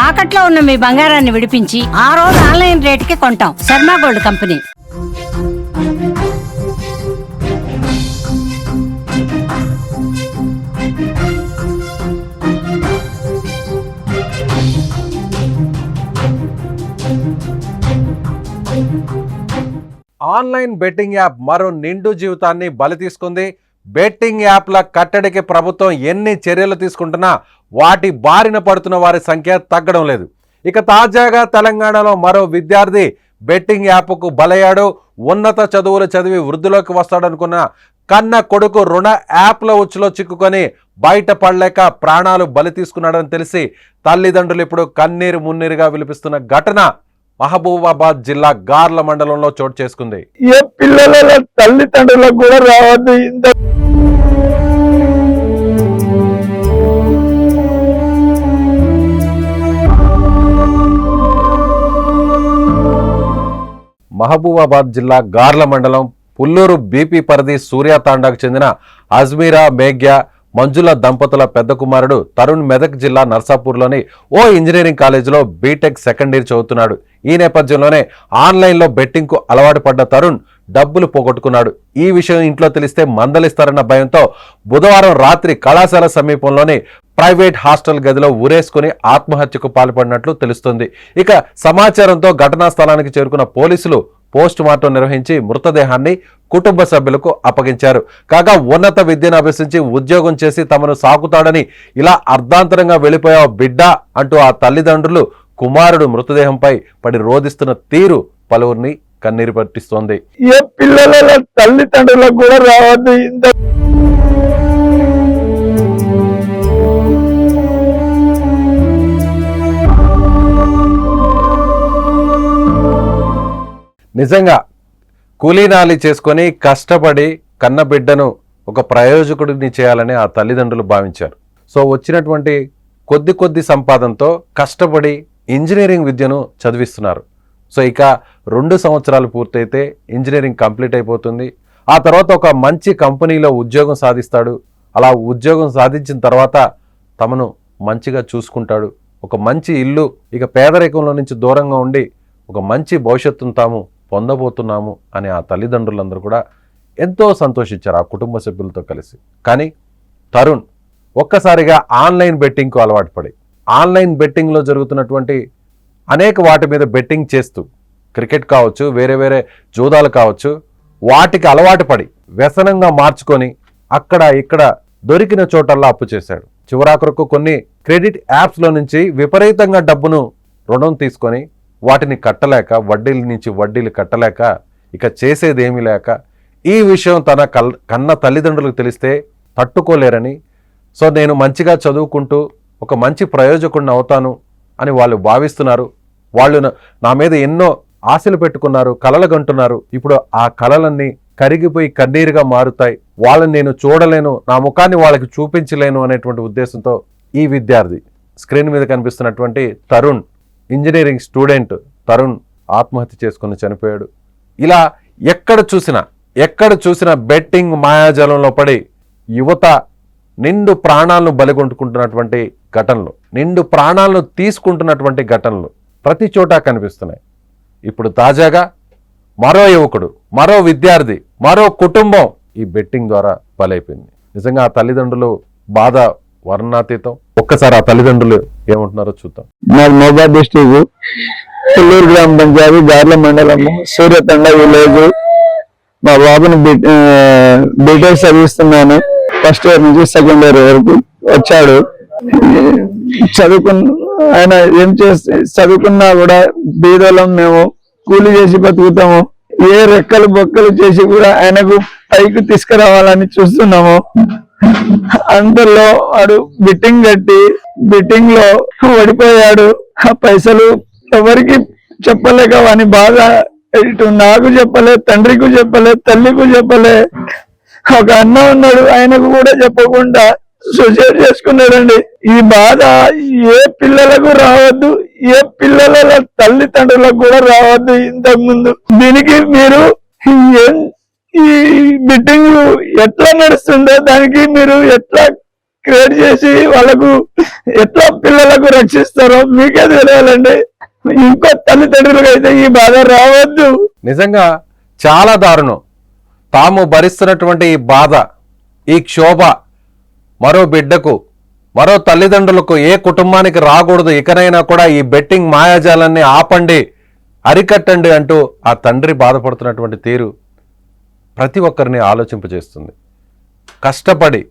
తాకట్లో ఉన్న మీ బంగారాన్ని విడిపించి ఆ రోజు ఆన్లైన్ రేటుకి కొంటాం. Sharma gold company. Online betting app మరో నిండు జీవితాన్ని బలి తీసుకుంది. బెట్టింగ్ యాప్ల కట్టడికి ప్రభుత్వం ఎన్ని చర్యలు తీసుకుంటున్నా వాటి బారిన పడుతున్న వారి సంఖ్య తగ్గడం లేదు. ఇక తాజాగా తెలంగాణలో మరో విద్యార్థి బెట్టింగ్ యాప్కు బలయ్యాడు. ఉన్నత చదువులు చదివి వృద్ధిలోకి వస్తాడనుకున్న కన్న కొడుకు రుణ యాప్ల ఉచ్చులో చిక్కుకొని బయటపడలేక ప్రాణాలు బలి తీసుకున్నాడని తెలిసి తల్లిదండ్రులు ఇప్పుడు కన్నీరు మున్నీరుగా విలిపిస్తున్న ఘటన మహబూబాబాద్ జిల్లా గార్ల మండలంలో చోటు చేసుకుంది. ఏ పిల్లల తల్లిదండ్రులకు కూడా రావద్దు. మహబూబాబాద్ జిల్లా గార్ల మండలం పుల్లూరు బీపీ పరిధి సూర్యాతాండాకు చెందిన అజ్మీరా మేఘ్య మంజుల దంపతుల పెద్ద కుమారుడు తరుణ్ మెదక్ జిల్లా నర్సాపూర్లోని ఓ ఇంజనీరింగ్ కాలేజీలో బీటెక్ సెకండ్ ఇయర్ చదువుతున్నాడు. ఈ నేపథ్యంలోనే ఆన్లైన్లో బెట్టింగ్కు అలవాటు పడ్డ తరుణ్ డబ్బులు పోగొట్టుకున్నాడు. ఈ విషయం ఇంట్లో తెలిస్తే మందలిస్తారన్న భయంతో బుధవారం రాత్రి కళాశాల సమీపంలోని ప్రైవేట్ హాస్టల్ గదిలో ఊరేసుకుని ఆత్మహత్యకు పాల్పడినట్లు తెలుస్తుంది. ఇక సమాచారంతో ఘటనా స్థలానికి చేరుకున్న పోలీసులు పోస్ట్ మార్టం నిర్వహించి మృతదేహాన్ని కుటుంబ సభ్యులకు అప్పగించారు. కాగా ఉన్నత విద్యను అభ్యసించి ఉద్యోగం చేసి తమను సాకుతాడని ఇలా అర్ధాంతరంగా వెళ్ళిపోయావు బిడ్డ అంటూ ఆ తల్లిదండ్రులు కుమారుడు మృతదేహంపై పడి రోధిస్తున్న తీరు పలువురిని కన్నీరు పట్టిస్తోంది. ఏ పిల్లల తల్లిదండ్రులకు కూడా రావద్దు. నిజంగా కూలీనాలి చేసుకొని కష్టపడి కన్న బిడ్డను ఒక ప్రయోజకుడిని చేయాలని ఆ తల్లిదండ్రులు భావించారు. సో వచ్చినటువంటి కొద్ది సంపాదనతో కష్టపడి ఇంజనీరింగ్ విద్యను చదివిస్తున్నారు. సో ఇక 2 సంవత్సరాలు పూర్తయితే ఇంజనీరింగ్ కంప్లీట్ అయిపోతుంది. ఆ తర్వాత ఒక మంచి కంపెనీలో ఉద్యోగం సాధిస్తాడు. అలా ఉద్యోగం సాధించిన తర్వాత తమను మంచిగా చూసుకుంటాడు. ఒక మంచి ఇల్లు, ఇక పేదరికంలో నుంచి దూరంగా ఉండి ఒక మంచి భవిష్యత్తును తాము పొందబోతున్నాము అని ఆ తల్లిదండ్రులందరూ కూడా ఎంతో సంతోషించారు ఆ కుటుంబ సభ్యులతో కలిసి. కానీ తరుణ్ ఒక్కసారిగా ఆన్లైన్ బెట్టింగ్కు అలవాటు పడి ఆన్లైన్ బెట్టింగ్లో జరుగుతున్నటువంటి అనేక వాటి మీద బెట్టింగ్ చేస్తూ క్రికెట్ కావచ్చు, వేరే జూదాలు కావచ్చు, వాటికి అలవాటు పడి వ్యసనంగా మార్చుకొని అక్కడ ఇక్కడ దొరికిన చోటల్లా అప్పు చేశాడు. చివరాఖరకు కొన్ని క్రెడిట్ యాప్స్లో నుంచి విపరీతంగా డబ్బును రుణం తీసుకొని వాటిని కట్టలేక వడ్డీల నుంచి వడ్డీలు కట్టలేక ఇక చేసేదేమీ లేక ఈ విషయం తన కన్న తల్లిదండ్రులకు తెలిస్తే తట్టుకోలేరని, సో నేను మంచిగా చదువుకుంటూ ఒక మంచి ప్రయోజకుడిని అవుతాను అని వాళ్ళు భావిస్తున్నారు. వాళ్ళు నా మీద ఎన్నో ఆశలు పెట్టుకున్నారు, కలలు గంటున్నారు. ఇప్పుడు ఆ కలలన్నీ కరిగిపోయి కన్నీరుగా మారుతాయి. వాళ్ళని నేను చూడలేను, నా ముఖాన్ని వాళ్ళకి చూపించలేను అనేటువంటి ఉద్దేశంతో ఈ విద్యార్థి స్క్రీన్ మీద కనిపిస్తున్నటువంటి తరుణ్, ఇంజనీరింగ్ స్టూడెంట్ తరుణ్ ఆత్మహత్య చేసుకుని చనిపోయాడు. ఇలా ఎక్కడ చూసినా బెట్టింగ్ మాయాజాలంలో పడి యువత నిండు ప్రాణాలను బలిగొంటుకుంటున్నటువంటి ఘటనలు, నిండు ప్రాణాలను తీసుకుంటున్నటువంటి ఘటనలు ప్రతి చోట కనిపిస్తున్నాయి. ఇప్పుడు తాజాగా మరో యువకుడు, మరో విద్యార్థి, మరో కుటుంబం ఈ బెట్టింగ్ ద్వారా బలైపోయింది. నిజంగా ఆ తల్లిదండ్రులు బాధ వర్ణాతీతం. ఒక్కసారి ఆ తల్లిదండ్రులు ఏమంటున్నారో చూద్దాం. నాకు మహబూబాబాద్ డిస్ట్రిక్ట్ పుల్లూరు గ్రామ పంచాయతీ గార్ల మండలము సూర్యతండ విలేజ్. మా బాబుని బీటెక్ చదివిస్తున్నాను. ఫస్ట్ ఇయర్ నుంచి సెకండ్ ఇయర్ వరకు వచ్చాడు. ఆయన ఏం చేస్తే చదువుకున్నా కూడా బీదలం, మేము కూలి చేసి బతుకుతాము. ఏ రెక్కలు బొక్కలు చేసి కూడా ఆయనకు పైకి తీసుకురావాలని చూస్తున్నాము. అందులో వాడు బిట్టింగ్ కట్టి బిట్టింగ్ లో ఓడిపోయాడు. ఆ పైసలు ఎవరికి చెప్పలేక వాని బాధ ఇటు నాకు చెప్పలే, తండ్రికి చెప్పలే, తల్లికి చెప్పలే. ఒక అన్న ఉన్నాడు, ఆయనకు కూడా చెప్పకుండా సూసైడ్ చేసుకున్నాడండి. ఈ బాధ ఏ పిల్లలకు రావద్దు, ఏ పిల్లల తల్లిదండ్రులకు కూడా రావద్దు. ఇంతకు ముందు దీనికి మీరు ఈ బిట్టింగ్ ఎట్లా నడుస్తుందో దానికి మీరు ఎట్లా క్రియేట్ చేసి వాళ్ళకు ఎట్లా పిల్లలకు రక్షిస్తారో మీకే తెలియాలండి. ఇంకో తల్లిదండ్రులకు అయితే ఈ బాధ రావద్దు. నిజంగా చాలా దారుణం. తాము భరిస్తున్నటువంటి ఈ బాధ, ఈ క్షోభ మరో బిడ్డకు, మరో తల్లిదండ్రులకు, ఏ కుటుంబానికి రాకూడదు. ఇకనైనా కూడా ఈ బెట్టింగ్ మాయాజాలాన్ని ఆపండి, అరికట్టండి అంటూ ఆ తండ్రి బాధపడుతున్నటువంటి తీరు ప్రతి ఒక్కరిని ఆలోచింపజేస్తుంది. కష్టపడి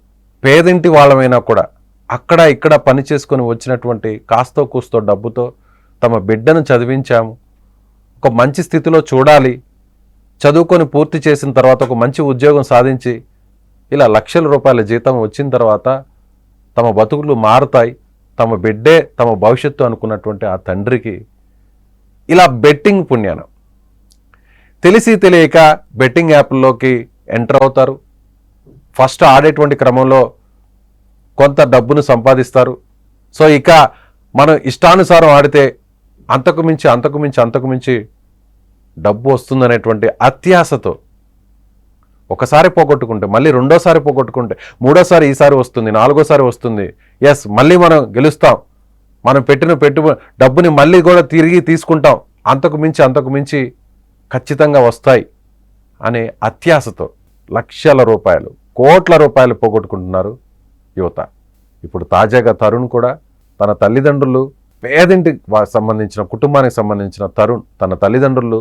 పేదింటి వాళ్ళమైనా కూడా అక్కడ ఇక్కడ పని చేసుకొని వచ్చినటువంటి కాస్తో కూస్తో డబ్బుతో తమ బిడ్డను చదివించాము, ఒక మంచి స్థితిలో చూడాలి, చదువుకొని పూర్తి చేసిన తర్వాత ఒక మంచి ఉద్యోగం సాధించి ఇలా లక్షల రూపాయల జీతం వచ్చిన తర్వాత తమ బతుకులు మారుతాయి, తమ బిడ్డే తమ భవిష్యత్తు అనుకున్నటువంటి ఆ తండ్రికి ఇలా బెట్టింగ్ పుణ్యానం తెలిసి తెలియక బెట్టింగ్ యాప్ల్లోకి ఎంటర్ అవుతారు. ఫస్ట్ ఆడేటువంటి క్రమంలో కొంత డబ్బును సంపాదిస్తారు. సో ఇక మనం ఇష్టానుసారం ఆడితే అంతకు మించి డబ్బు వస్తుందనేటువంటి అత్యాశతో ఒకసారి పోగొట్టుకుంటే మళ్ళీ రెండోసారి పోగొట్టుకుంటే మూడోసారి ఈసారి వస్తుంది, నాలుగోసారి వస్తుంది, ఎస్ మళ్ళీ మనం గెలుస్తాం, మనం పెట్టిన డబ్బుని మళ్ళీ కూడా తిరిగి తీసుకుంటాం, అంతకు మించి ఖచ్చితంగా వస్తాయి అనే అత్యాశతో లక్షల రూపాయలు, కోట్ల రూపాయలు పోగొట్టుకుంటున్నారు యువత. ఇప్పుడు తాజాగా తరుణ్ కూడా తన తల్లిదండ్రులు, పేదింటి సంబంధించిన కుటుంబానికి సంబంధించిన తరుణ్ తన తల్లిదండ్రులు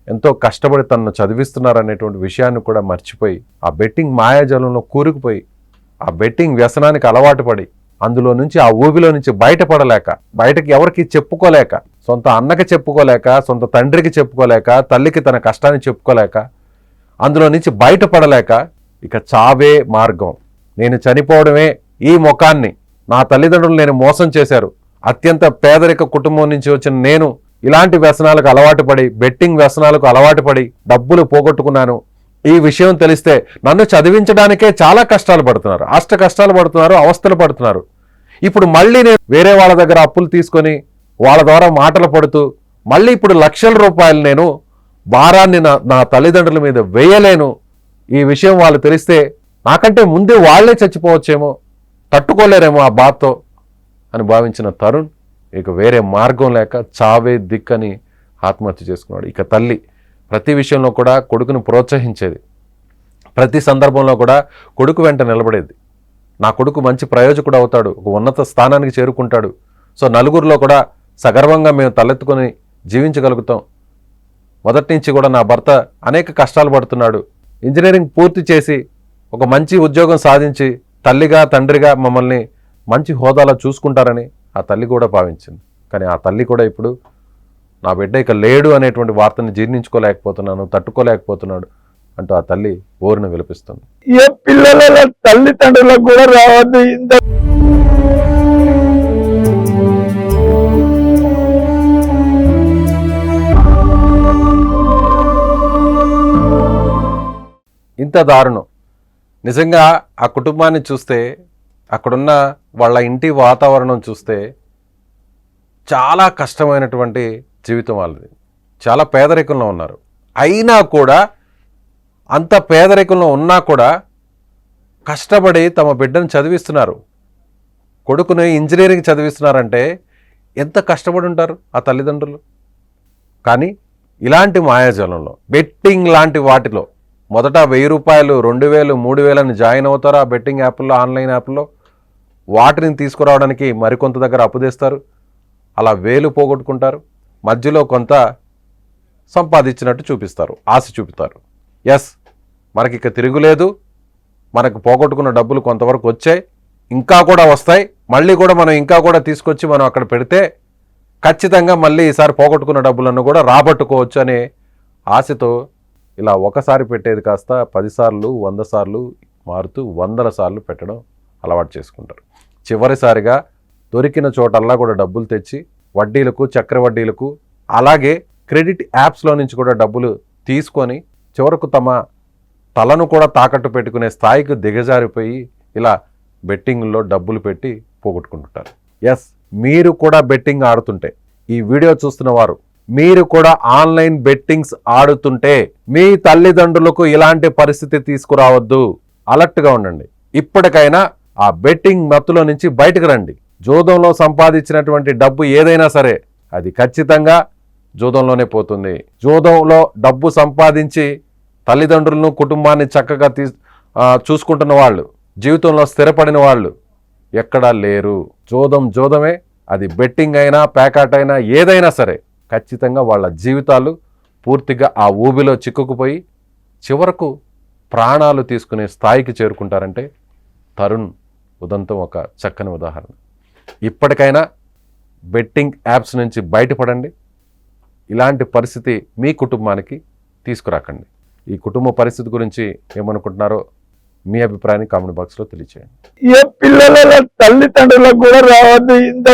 ఎంతో కష్టపడి తనను చదివిస్తున్నారనేటువంటి విషయాన్ని కూడా మర్చిపోయి ఆ బెట్టింగ్ మాయాజాలంలో కూరుకుపోయి ఆ బెట్టింగ్ వ్యసనానికి అలవాటు పడి అందులో నుంచి ఆ ఊబిలో నుంచి బయటపడలేక, బయటకి ఎవరికి చెప్పుకోలేక, సొంత అన్నకి చెప్పుకోలేక, సొంత తండ్రికి చెప్పుకోలేక, తల్లికి తన కష్టాన్ని చెప్పుకోలేక, అందులో నుంచి బయటపడలేక ఇక చావే మార్గం, నేను చనిపోవడమే ఈ ముఖాన్ని, నా తల్లిదండ్రులు నేను మోసం చేశారు, అత్యంత పేదరిక కుటుంబం నుంచి వచ్చిన నేను ఇలాంటి వ్యసనాలకు అలవాటు పడి, బెట్టింగ్ వ్యసనాలకు అలవాటు పడి డబ్బులు పోగొట్టుకున్నాను, ఈ విషయం తెలిస్తే నన్ను చదివించడానికే చాలా కష్టాలు పడుతున్నారు, కష్టాలు పడుతున్నారు, అవస్థలు పడుతున్నారు. ఇప్పుడు మళ్ళీ నేను వేరే వాళ్ళ దగ్గర అప్పులు తీసుకొని వాళ్ళ ద్వారా మాటలు పడుతూ మళ్ళీ ఇప్పుడు లక్షల రూపాయలు నేను భారాన్ని నా తల్లిదండ్రుల మీద వేయలేను, ఈ విషయం వాళ్ళు తెలిస్తే నాకంటే ముందే వాళ్లే చచ్చిపోవచ్చేమో, తట్టుకోలేరేమో ఆ బాధతో అని భావించిన తరుణ్ ఇక వేరే మార్గం లేక చావే దిక్కని ఆత్మహత్య చేసుకున్నాడు. ఇక తల్లి ప్రతి విషయంలో కూడా కొడుకును ప్రోత్సహించేది, ప్రతి సందర్భంలో కూడా కొడుకు వెంట నిలబడేది. నా కొడుకు మంచి ప్రయోజకుడు అవుతాడు, ఒక ఉన్నత స్థానానికి చేరుకుంటాడు, సో నలుగురిలో కూడా సగర్వంగా మేము తలెత్తుకొని జీవించగలుగుతాం, మొదటి నుంచి కూడా నా భర్త అనేక కష్టాలు పడుతున్నాడు, ఇంజనీరింగ్ పూర్తి చేసి ఒక మంచి ఉద్యోగం సాధించి తల్లిగా తండ్రిగా మమ్మల్ని మంచి హోదాలో చూసుకుంటారని ఆ తల్లి కూడా భావించింది. కానీ ఆ తల్లి కూడా ఇప్పుడు నా బిడ్డ ఇక లేడు అనేటువంటి వార్తని జీర్ణించుకోలేకపోతున్నాను, తట్టుకోలేకపోతున్నాడు అంటూ ఆ తల్లి ఊరిని విలపిస్తుంది. ఏ పిల్లల తల్లిదండ్రులకు కూడా రావద్దు ఇంత. ఇంత దారుణం. నిజంగా ఆ కుటుంబాన్ని చూస్తే, అక్కడున్న వాళ్ళ ఇంటి వాతావరణం చూస్తే చాలా కష్టమైనటువంటి జీవితం వాళ్ళది. చాలా పేదరికంలో ఉన్నారు. అయినా కూడా, అంత పేదరికంలో ఉన్నా కూడా కష్టపడి తమ బిడ్డను చదివిస్తున్నారు. కొడుకుని ఇంజనీరింగ్ చదివిస్తున్నారంటే ఎంత కష్టపడి ఉంటారు ఆ తల్లిదండ్రులు. కానీ ఇలాంటి మాయాజాలంలో, బెట్టింగ్ లాంటి వాటిలో మొదట 1000 రూపాయలు, 2000, 3000 అని జాయిన్ అవుతారు ఆ బెట్టింగ్ యాప్లో, ఆన్లైన్ యాప్లో. వాటిని తీసుకురావడానికి మరికొంత దగ్గర అప్పు తెస్తారు, అలా 1000 పోగొట్టుకుంటారు, మధ్యలో కొంత సంపాదించినట్టు చూపిస్తారు, ఆశ చూపుతారు. ఎస్ మనకి ఇక తిరుగులేదు, మనకు పోగొట్టుకున్న డబ్బులు కొంతవరకు వచ్చాయి, ఇంకా కూడా వస్తాయి, మళ్ళీ కూడా మనం ఇంకా కూడా తీసుకొచ్చి మనం అక్కడ పెడితే ఖచ్చితంగా మళ్ళీ ఈసారి పోగొట్టుకున్న డబ్బులను కూడా రాబట్టుకోవచ్చు అనే ఆశతో ఇలా ఒకసారి పెట్టేది కాస్త 10 సార్లు 100 సార్లు మారుతూ 100ల సార్లు పెట్టడం అలవాటు చేసుకుంటారు. చివరిసారిగా దొరికిన చోటల్లా కూడా డబ్బులు తెచ్చి వడ్డీలకు, చక్రవడ్డీలకు, అలాగే క్రెడిట్ యాప్స్లో నుంచి కూడా డబ్బులు తీసుకొని చివరకు తమ తలను కూడా తాకట్టు పెట్టుకునే స్థాయికి దిగజారిపోయి ఇలా బెట్టింగ్లో డబ్బులు పెట్టి పోగొట్టుకుంటుంటారు. ఎస్ మీరు కూడా బెట్టింగ్ ఆడుతుంటే, ఈ వీడియో చూస్తున్న వారు మీరు కూడా ఆన్లైన్ బెట్టింగ్స్ ఆడుతుంటే మీ తల్లిదండ్రులకు ఇలాంటి పరిస్థితి తీసుకురావద్దు, అలర్ట్గా ఉండండి. ఇప్పటికైనా ఆ బెట్టింగ్ మత్తులో నుంచి బయటకు రండి. జూదంలో సంపాదించినటువంటి డబ్బు ఏదైనా సరే అది ఖచ్చితంగా జూదంలోనే పోతుంది. జూదంలో డబ్బు సంపాదించి తల్లిదండ్రులను కుటుంబాన్ని చక్కగా చూసుకుంటున్న వాళ్ళు, జీవితంలో స్థిరపడిన వాళ్ళు ఎక్కడా లేరు. జూదమే, అది బెట్టింగ్ అయినా ప్యాకాట్ అయినా ఏదైనా సరే ఖచ్చితంగా వాళ్ళ జీవితాలు పూర్తిగా ఆ ఊబిలో చిక్కుకుపోయి చివరకు ప్రాణాలు తీసుకునే స్థాయికి చేరుకుంటారంటే తరుణ్ ఉదంతం ఒక చక్కని ఉదాహరణ. ఇప్పటికైనా బెట్టింగ్ యాప్స్ నుంచి బయటపడండి. ఇలాంటి పరిస్థితి మీ కుటుంబానికి తీసుకురాకండి. ఈ కుటుంబ పరిస్థితి గురించి ఏమనుకుంటున్నారో మీ అభిప్రాయాన్ని కామెంట్ బాక్స్లో తెలియచేయండి. ఏ పిల్లల తల్లిదండ్రులకు కూడా రావద్దు. ఇంత